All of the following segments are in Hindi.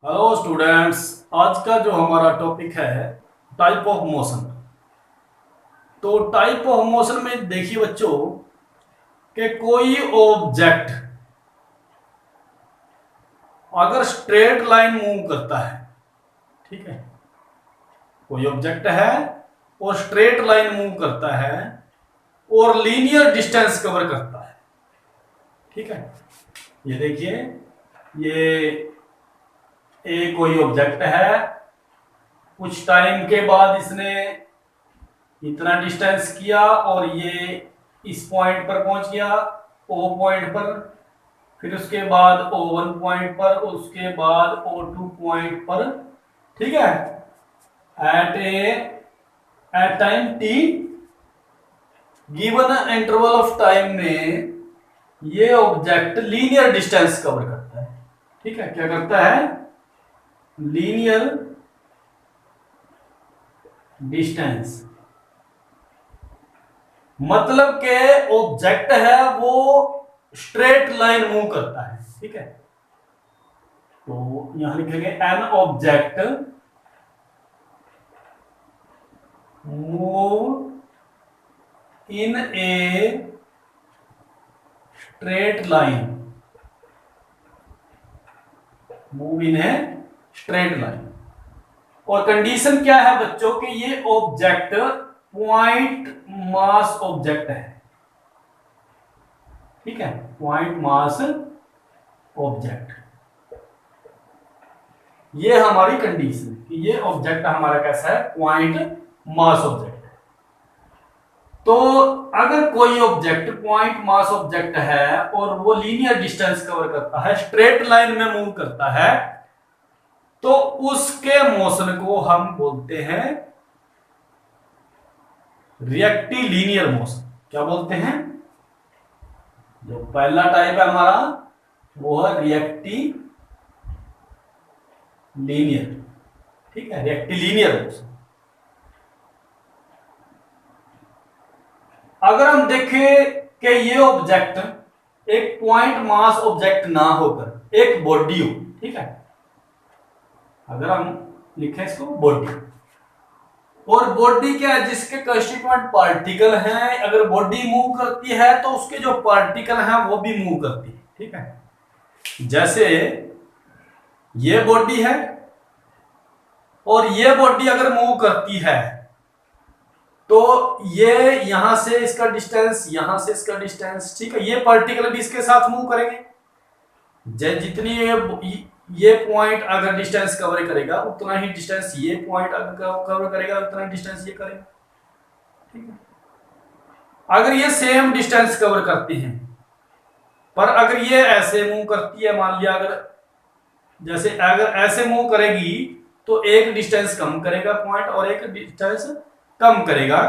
Hello students. आज का जो हमारा टॉपिक है टाइप ऑफ मोशन। तो टाइप ऑफ मोशन में देखिए बच्चों कि कोई ऑब्जेक्ट अगर स्ट्रेट लाइन मूव करता है, ठीक है, कोई ऑब्जेक्ट है और स्ट्रेट लाइन मूव करता है और लीनियर डिस्टेंस कवर करता है, ठीक है। ये देखिए, ये कोई ऑब्जेक्ट है, कुछ टाइम के बाद इसने इतना डिस्टेंस किया और ये इस पॉइंट पर पहुंच गया, ओ पॉइंट पर, फिर उसके बाद ओ वन पॉइंट पर, उसके बाद ओ टू पॉइंट पर, ठीक है। At time t, given interval of time में ये ऑब्जेक्ट लीनियर डिस्टेंस कवर करता है, ठीक है। क्या करता है? लीनियर डिस्टेंस, मतलब के ऑब्जेक्ट है वो स्ट्रेट लाइन मूव करता है, ठीक है। तो यहां लिखेंगे N object move in a straight line, move in a straight line. और कंडीशन क्या है बच्चों कि ये ऑब्जेक्ट पॉइंट मास ऑब्जेक्ट है, ठीक है, पॉइंट मास ऑब्जेक्ट। ये हमारी कंडीशन कि ये ऑब्जेक्ट हमारा कैसा है? पॉइंट मास ऑब्जेक्ट है। तो अगर कोई ऑब्जेक्ट पॉइंट मास ऑब्जेक्ट है और वो लीनियर डिस्टेंस कवर करता है, स्ट्रेट लाइन में मूव करता है, तो उसके मोशन को हम बोलते हैं रिएक्टिव लीनियर मोशन। क्या बोलते हैं? जो पहला टाइप है हमारा वो है रिएक्टिव लीनियर, ठीक है, रिएक्टिव लीनियर मोशन। अगर हम देखें कि ये ऑब्जेक्ट एक पॉइंट मास ऑब्जेक्ट ना होकर एक बॉडी हो, ठीक है, अगर हम लिखें इसको बॉडी, और बॉडी क्या है? जिसके कंस्टिट्यूएंट पार्टिकल हैं, अगर बॉडी मूव करती है तो उसके जो पार्टिकल हैं वो भी मूव करती है, ठीक है। जैसे ये बॉडी है और ये बॉडी अगर मूव करती है तो ये यहां से इसका डिस्टेंस, यहां से इसका डिस्टेंस, ठीक है, ये पार्टिकल भी इसके साथ मूव करेंगे। जितनी ये पॉइंट अगर डिस्टेंस कवर करेगा उतना ही डिस्टेंस ये पॉइंट अगर कवर करेगा, उतना डिस्टेंस ये करेगा, ठीक है। अगर ये सेम डिस्टेंस कवर करती हैं, पर अगर ये ऐसे मूव करती है, मान लिया अगर जैसे अगर ऐसे मूव करेगी तो एक डिस्टेंस कम करेगा पॉइंट और एक डिस्टेंस कम करेगा।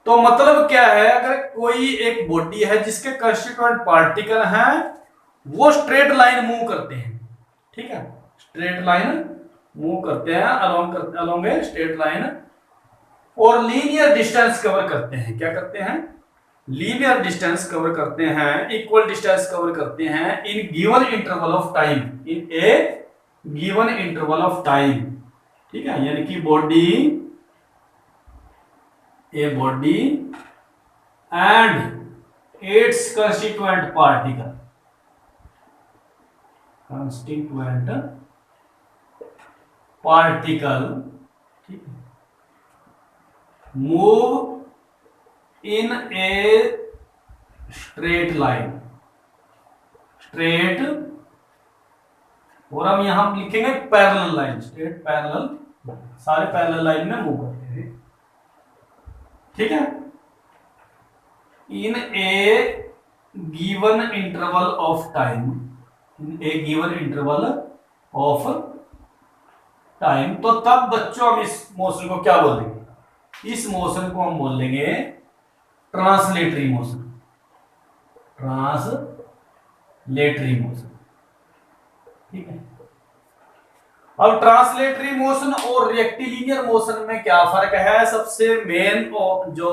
तो मतलब क्या है? अगर कोई एक बॉडी है जिसके कंस्टिट्यूएंट पार्टिकल हैं वो स्ट्रेट लाइन मूव करते हैं, ठीक है, स्ट्रेट लाइन मूव करते हैं अलोंग ए स्ट्रेट लाइन, और लीनियर डिस्टेंस कवर करते हैं। क्या करते हैं? लीनियर डिस्टेंस कवर करते हैं, इक्वल डिस्टेंस कवर करते हैं in given interval of time, in a given interval of time, ठीक है। यानी कि body, a body and its constituent particle, constituent particle, ठीक है, move in a straight line, straight, और हम यहां लिखेंगे पैरेलल लाइन, स्ट्रेट पैरेलल, सारे पैरेलल लाइन में मूव करते हैं, ठीक है, in a given interval of time, in a given interval of time. तो तब बच्चों हम इस मोशन को क्या बोलेंगे? इस मोशन को हम बोलेंगे ट्रांसलेटरी मोशन, ट्रांसलेटरी मोशन, ठीक है। अब ट्रांसलेटरी मोशन और रिएक्टिव लीनियर मोशन में क्या फर्क है? सबसे मेन जो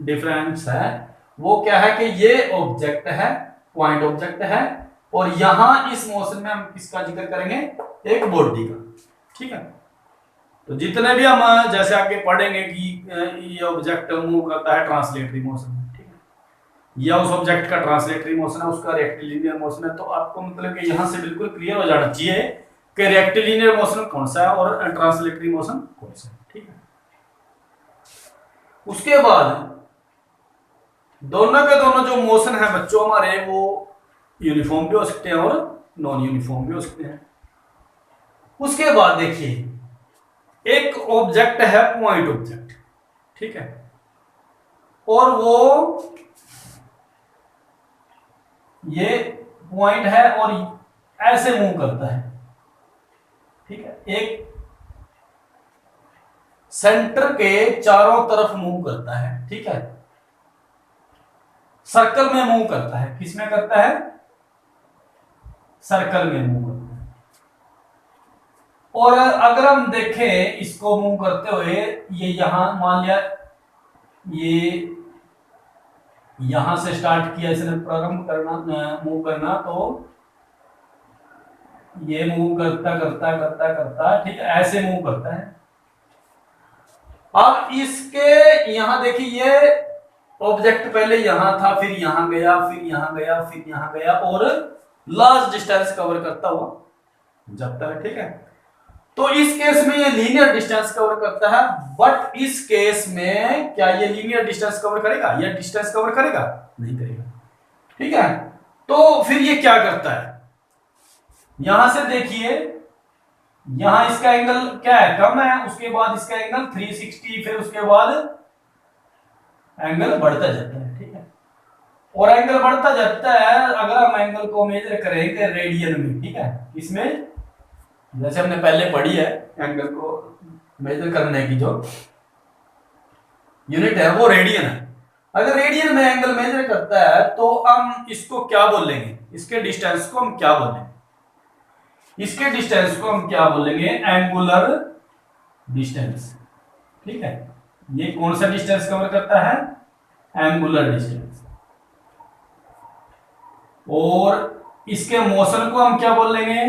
डिफरेंस है वो क्या है कि ये ऑब्जेक्ट है, पॉइंट ऑब्जेक्ट है, और यहां इस मोशन में हम किसका जिक्र करेंगे, एक बॉडी का। ठीक है, तो जितने भी हम जैसे आगे पढ़ेंगे कि ये ऑब्जेक्ट मूव करता है ट्रांसलेटरी मोशन में, ठीक है, या उस ऑब्जेक्ट का ट्रांसलेटरी मोशन है, उसका रेक्टिलिनियर मोशन है, तो आपको मतलब कि यहां से बिल्कुल क्लियर हो जाना चाहिए कि रेक्टिलिनियर मोशन कौन सा है और ट्रांसलेटरी मोशन कौन सा है। ठीक है, उसके बाद दोनों के दोनों जो मोशन है बच्चों हमारे, वो यूनिफॉर्म भी हो सकते हैं और नॉन यूनिफॉर्म भी हो सकते हैं। उसके बाद देखिए एक ऑब्जेक्ट है पॉइंट ऑब्जेक्ट, ठीक है, और वो ये पॉइंट है और ऐसे मूव करता है। ठीक है, एक सेंटर के चारों तरफ मूव करता है। ठीक है, सर्कल में मूव करता है। किसमें करता है, सर्कल में मूव करता है। और अगर हम देखें इसको मूव करते हुए, ये यहां मान लिया, ये यहां से स्टार्ट किया इसने प्रारंभ करना, मूव करना, तो ये मूव करता करता करता करता, ठीक है, ऐसे मूव करता है। अब इसके यहां देखिए, ये ऑब्जेक्ट पहले यहां था, फिर यहां गया, फिर यहां गया, फिर यहां गया, और लार्ज डिस्टेंस कवर करता हुआ जाता है। ठीक है, तो इस केस में ये लीनियर डिस्टेंस कवर करता है, बट इस केस में क्या ये लीनियर डिस्टेंस कवर करेगा, ये डिस्टेंस कवर करेगा, नहीं करेगा। ठीक है, तो फिर ये क्या करता है, यहां से देखिए, यहां इसका एंगल क्या है, कम है, उसके बाद इसका एंगल 360, फिर उसके बाद एंगल बढ़ता जाता है। ठीक है, और एंगल बढ़ता जाता है, अगर हम एंगल को मेजर करेंगे रेडियन में, ठीक है, इसमें जैसे हमने पहले पढ़ी है, एंगल को मेजर करने की जो यूनिट है वो रेडियन है। अगर रेडियन में एंगल मेजर करता है तो हम इसको क्या बोलेंगे, इसके डिस्टेंस को हम क्या बोलेंगे, इसके डिस्टेंस को हम क्या बोलेंगे, एंगुलर डिस्टेंस। ठीक है, ये कौन सा डिस्टेंस कवर करता है, एंगुलर डिस्टेंस। और इसके मोशन को हम क्या बोलेंगे,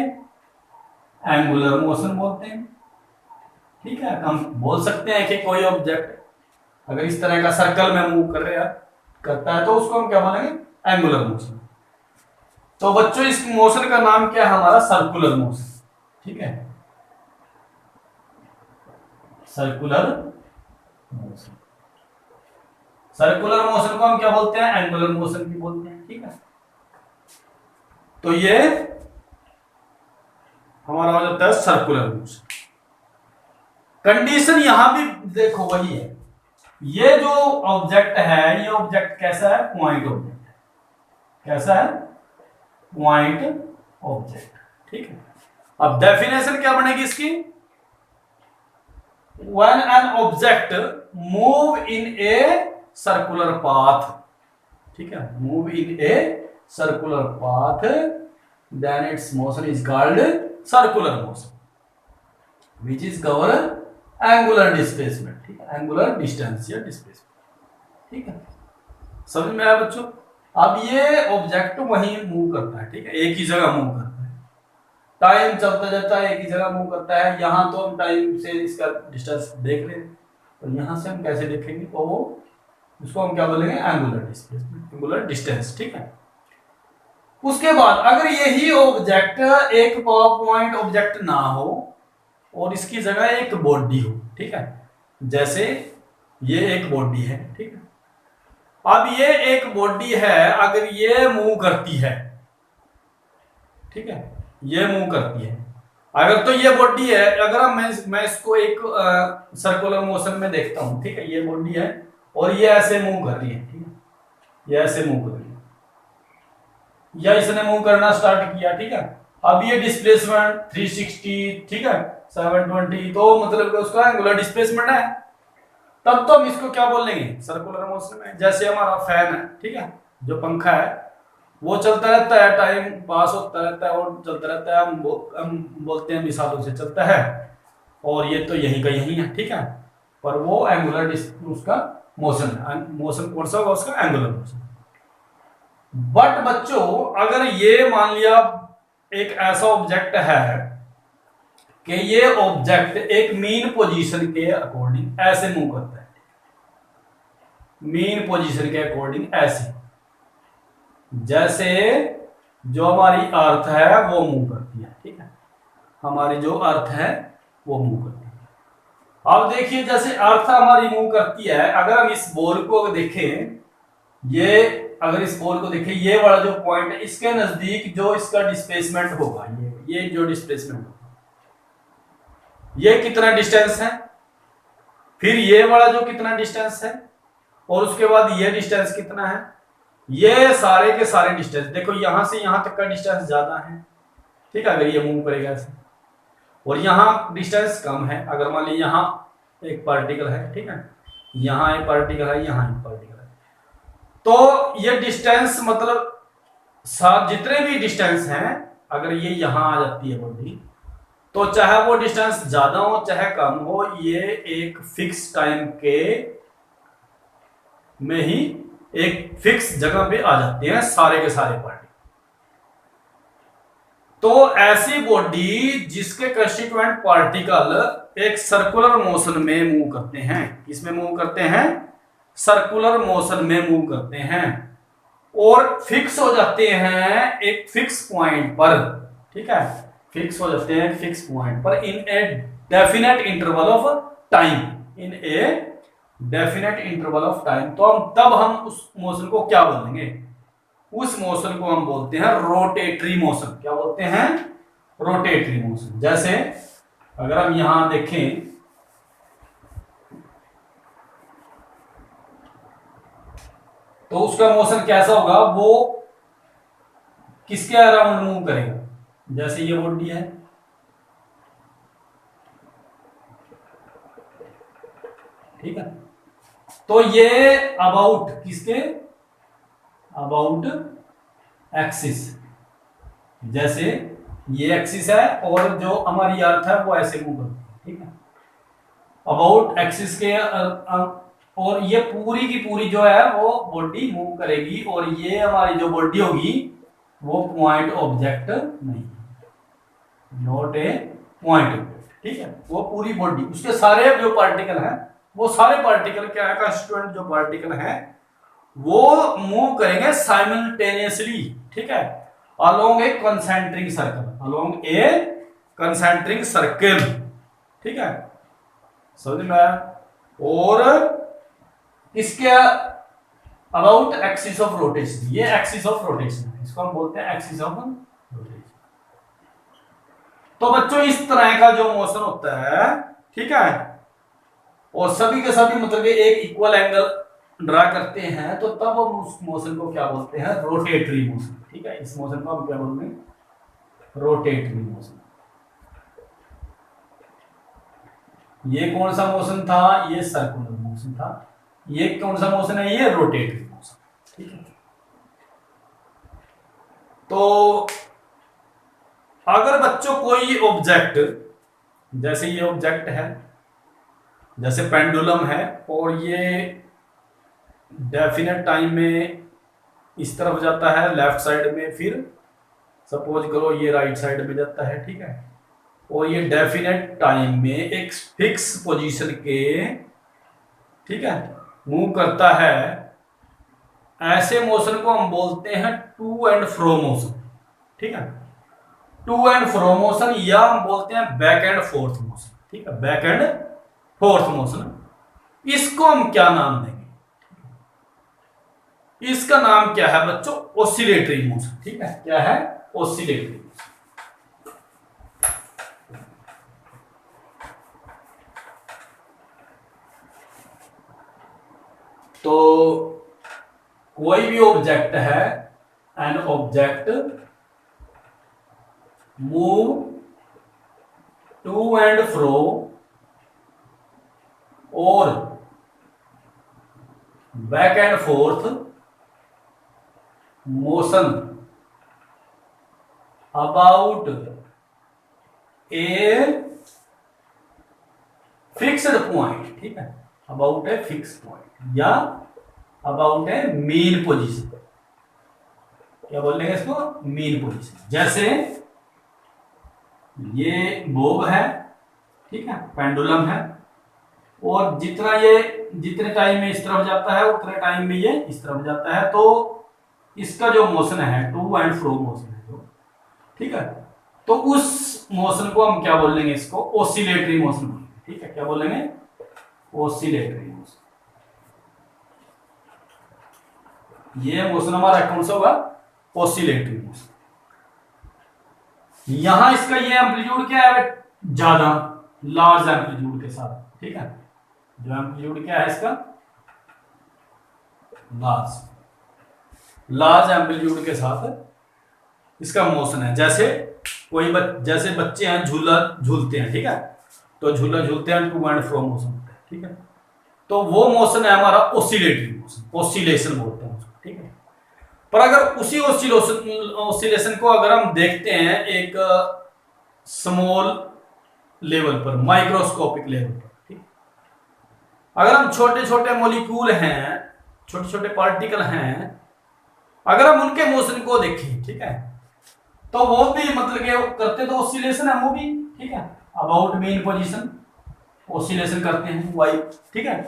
एंगुलर मोशन बोलते हैं। ठीक है, हम बोल सकते हैं कि कोई ऑब्जेक्ट अगर इस तरह का सर्कल में मूव करता है तो उसको हम क्या बोलेंगे, एंगुलर मोशन। तो बच्चों इस मोशन का नाम क्या है हमारा, सर्कुलर मोशन। ठीक है, सर्कुलर मोशन। सर्कुलर मोशन को हम क्या बोलते हैं, एंगुलर मोशन भी बोलते हैं। ठीक है, तो ये हमारा हो जाता है सर्कुलर मोशन। कंडीशन यहां भी देखो वही है, ये जो ऑब्जेक्ट है, ये ऑब्जेक्ट कैसा है, पॉइंट ऑब्जेक्ट है। कैसा है, पॉइंट ऑब्जेक्ट। ठीक है, अब डेफिनेशन क्या बनेगी इसकी, when an object move in a circular path. ठीक है, move in a circular path, then its motion is called circular motion, which is cover angular displacement. ठीक है, एंगुलर डिस्टेंस या डिस्प्लेसमेंट। ठीक है, समझ में आया बच्चों। अब ये ऑब्जेक्ट वहीं मूव करता है। ठीक है, एक ही जगह मूव करता है, टाइम चलता जाता है, एक ही जगह मूव करता है। यहां तो हम टाइम से इसका डिस्टेंस देख रहे हैं, और यहां से हम कैसे देखेंगे, तो वो उसको हम क्या बोलेंगे, एंगुलर डिस्प्लेसमेंट, एंगुलर डिस्टेंस। ठीक है, उसके बाद अगर यही ऑब्जेक्ट एक पॉइंट ऑब्जेक्ट ना हो और इसकी जगह एक बॉडी हो, ठीक है, जैसे ये एक बॉडी है। ठीक है, अब ये एक बॉडी है, अगर ये मूव करती है, ठीक है, ये मूव करती है, अगर तो ये बॉडी है, अगर मैं इसको एक सर्कुलर मोशन में देखता हूं, ठीक है, ये बॉडी है और ये ऐसे मूव कर रही है। ठीक है, ये ऐसे मूव कर रही है, या इसने मूव करना स्टार्ट किया। ठीक है, अब ये डिस्प्लेसमेंट 360, ठीक है, 720, तो मतलब उसका एंगुलर डिस्प्लेसमेंट है। तब तो हम इसको क्या बोलेंगे, सर्कुलर मोशन में। जैसे हमारा फैन है, ठीक है, जो पंखा है वो चलता रहता है, टाइम पास होता रहता है और चलता रहता है, हम बोलते हैं मिसालों से चलता है, और ये तो यही का यही है। ठीक है, पर वो एंगुलर उसका मोशन है, मोशन कौन सा होगा उसका, एंगुलर मोशन। बट बच्चों अगर ये मान लिया एक ऐसा ऑब्जेक्ट है कि ये ऑब्जेक्ट एक मीन पोजीशन के अकॉर्डिंग ऐसे मूव करता है, मीन पोजीशन के अकॉर्डिंग ऐसे, जैसे जो हमारी अर्थ है वो मूव करती है, ठीक है, हमारी जो अर्थ है वो मूव करती है। अब देखिए जैसे अर्थ हमारी मूव करती है, अगर हम इस बॉल को देखें, ये अगर इस बॉल को देखें, ये वाला जो पॉइंट है इसके नजदीक जो इसका डिस्प्लेसमेंट होगा, ये जो डिस्प्लेसमेंट होगा, ये कितना डिस्टेंस है, फिर ये वाला जो कितना डिस्टेंस है, और उसके बाद ये डिस्टेंस कितना है, ये सारे के सारे डिस्टेंस देखो, यहां से यहां तक का डिस्टेंस ज्यादा है, ठीक है, अगर ये मूव करेगा ऐसे, और यहां डिस्टेंस कम है, अगर मान लीजिए यहां एक पार्टिकल है, ठीक है, यहां एक पार्टिकल है, यहां एक पार्टिकल है, तो ये डिस्टेंस मतलब जितने भी डिस्टेंस हैं, अगर ये यहां आ जाती है बॉडी, तो चाहे वो डिस्टेंस ज्यादा हो चाहे कम हो, ये एक फिक्स टाइम के में ही एक फिक्स जगह पे आ जाते हैं सारे के सारे पार्टिकल। तो ऐसी बॉडी जिसके कंस्टिट्यूएंट पार्टिकल एक सर्कुलर मोशन में मूव करते हैं, किसमें मूव करते हैं, सर्कुलर मोशन में मूव करते हैं, और फिक्स हो जाते हैं एक फिक्स पॉइंट पर, ठीक है, फिक्स हो जाते हैं फिक्स पॉइंट पर in a definite interval of time, in a definite interval of time. तो हम उस मोशन को क्या बोलेंगे, उस मोशन को हम बोलते हैं रोटेटरी मोशन। क्या बोलते हैं, रोटेटरी मोशन। जैसे अगर हम यहां देखें तो उसका मोशन कैसा होगा, वो किसके अराउंड मूव करेगा, जैसे ये बॉडी है, ठीक है, तो ये अबाउट किसके, अबाउट एक्सिस, जैसे ये एक्सिस है और जो हमारी अर्थ है वो ऐसे मूव करती है, ठीक है, अबाउट एक्सिस के, और ये पूरी की पूरी जो है वो बॉडी मूव करेगी, और ये हमारी जो बॉडी होगी वो पॉइंट ऑब्जेक्ट नहीं, नॉट ए पॉइंट ऑब्जेक्ट, ठीक है, वो पूरी बॉडी, उसके सारे जो पार्टिकल हैं वो सारे पार्टिकल क्या है, कंस्टिट्यूएंट जो पार्टिकल हैं वो मूव करेंगे साइमल्टेनियसली, ठीक है, अलोंग ए कंसेंट्रिक सर्कल, अलोंग ए कंसेंट्रिक सर्कल, ठीक है, समझ में आया। और इसके अबाउट एक्सिस ऑफ रोटेशन, ये एक्सिस ऑफ रोटेशन है, इसको हम बोलते हैं एक्सिस ऑफ रोटेशन। तो बच्चों इस तरह का जो मोशन होता है, ठीक है, और सभी के सभी मतलब एक इक्वल एंगल ड्रा करते हैं, तो तब हम उस मोशन को क्या बोलते हैं, रोटेटरी मोशन, ठीक है, इस मोशन को हम क्या बोलते हैं, रोटेटरी मोशन। ये कौन सा मोशन था, ये सर्कुलर मोशन था, ये कौन सा मोशन है, ये रोटेटरी मोशन, ठीक है। तो अगर बच्चों कोई ऑब्जेक्ट, जैसे ये ऑब्जेक्ट है, जैसे पेंडुलम है, और ये डेफिनेट टाइम में इस तरफ जाता है लेफ्ट साइड में, फिर सपोज करो ये राइट साइड में जाता है, ठीक है, और ये डेफिनेट टाइम में एक फिक्स पोजीशन के, ठीक है, मूव करता है, ऐसे मोशन को हम बोलते हैं टू एंड फ्रो मोशन, ठीक है, टू एंड फ्रो मोशन, या हम बोलते हैं बैक एंड फोर्थ मोशन, ठीक है, बैक एंड फोर्थ मोशन। इसको हम क्या नाम देंगे, इसका नाम क्या है बच्चों, ऑसिलेटरी मोशन, ठीक है, क्या है, ऑसिलेटरी। तो कोई भी ऑब्जेक्ट है, an object move to and fro और back and forth motion about a fixed point, ठीक है, अबाउट ए फिक्स पॉइंट या अबाउट ए मीन पोजीशन, क्या बोलेंगे इसको, मीन पोजीशन। जैसे ये बोब है, ठीक है, पेंडुलम है, और जितने टाइम में इस तरफ जाता है उतने टाइम में ये इस तरफ जाता है, तो इसका जो मोशन है टू एंड फ्रो मोशन है जो, ठीक है, तो उस मोशन को हम क्या बोलेंगे, इसको ऑसिलेटरी मोशन बोलेंगे, ठीक है, क्या बोलेंगे, ऑसिलेटरी मोशन। ये मोशन हमारा कौन सा होगा, ऑसिलेटरी मोशन। यहां इसका ये एम्पलीट्यूड क्या है, ज्यादा लार्ज एम्पलीट्यूड के साथ, ठीक है, जो एम्पलीट्यूड क्या है इसका, लार्ज एम्पलीट्यूड के साथ इसका मोशन है। जैसे जैसे बच्चे हैं, झूला झूलते हैं, ठीक है, तो झूला झूलते हैं, टू एंड फ्रो मोशन होता है, ठीक है, तो वो मोशन है हमारा ऑसिलेटरी मोशन, ऑसिलेशन बोलते हैं उसको, ठीक है। पर अगर उसी ऑसिलेशन को अगर हम देखते हैं एक स्मॉल लेवल पर, माइक्रोस्कोपिक लेवल पर, ठीक, अगर हम छोटे छोटे मॉलिक्यूल हैं, छोटे छोटे पार्टिकल हैं, अगर हम उनके मोशन को देखें, ठीक है, तो वो भी मतलब कि करते तो ऑसिलेशन है वो भी, ठीक है, अबाउट मीन पोजीशन ऑसिलेशन करते हैं वाई, ठीक है।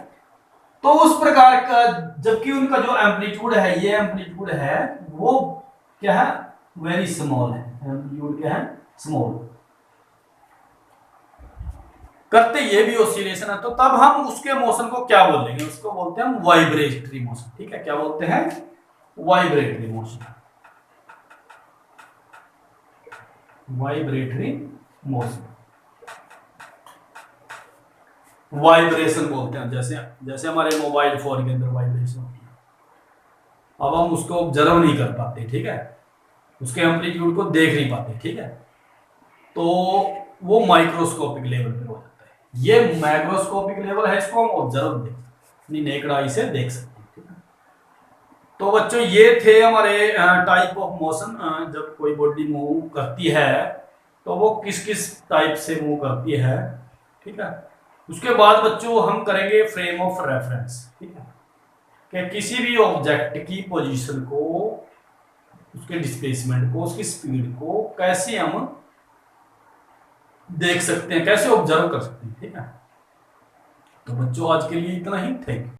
तो उस प्रकार का, जबकि उनका जो एम्पलीट्यूड है, ये एम्पलीट्यूड है वो क्या है, वेरी स्मॉल है, एम्पलीट्यूड क्या है, स्मॉल, करते ये भी ऑसिलेशन है, तो तब हम उसके मोशन को क्या बोलेंगे, उसको बोलते हैं हम वाइब्रेटरी मोशन, ठीक है, क्या बोलते हैं, vibratory motion, vibratory motion, vibration बोलते हैं। जैसे हमारे मोबाइल फोन के अंदर वाइब्रेशन होती है, अब हम उसको ऑब्जर्व नहीं कर पाते, ठीक है, उसके एम्पलीट्यूड को देख नहीं पाते, ठीक है, तो वो माइक्रोस्कोपिक लेवल पे हो जाता है। ये माइक्रोस्कोपिक लेवल है, इसको हम ऑब्जर्व देख अपनी नेकड आई से देख सकते हैं, ठीक है। तो बच्चों ये थे हमारे टाइप ऑफ मोशन, जब कोई बॉडी मूव करती है तो वो किस किस टाइप से मूव करती है, ठीक है। उसके बाद बच्चों हम करेंगे फ्रेम ऑफ रेफरेंस, ठीक है, कि किसी भी ऑब्जेक्ट की पोजीशन को, उसके डिस्प्लेसमेंट को, उसकी स्पीड को कैसे हम देख सकते हैं, कैसे ऑब्जर्व कर सकते हैं, ठीक है। तो बच्चों आज के लिए इतना ही, थैंक यू।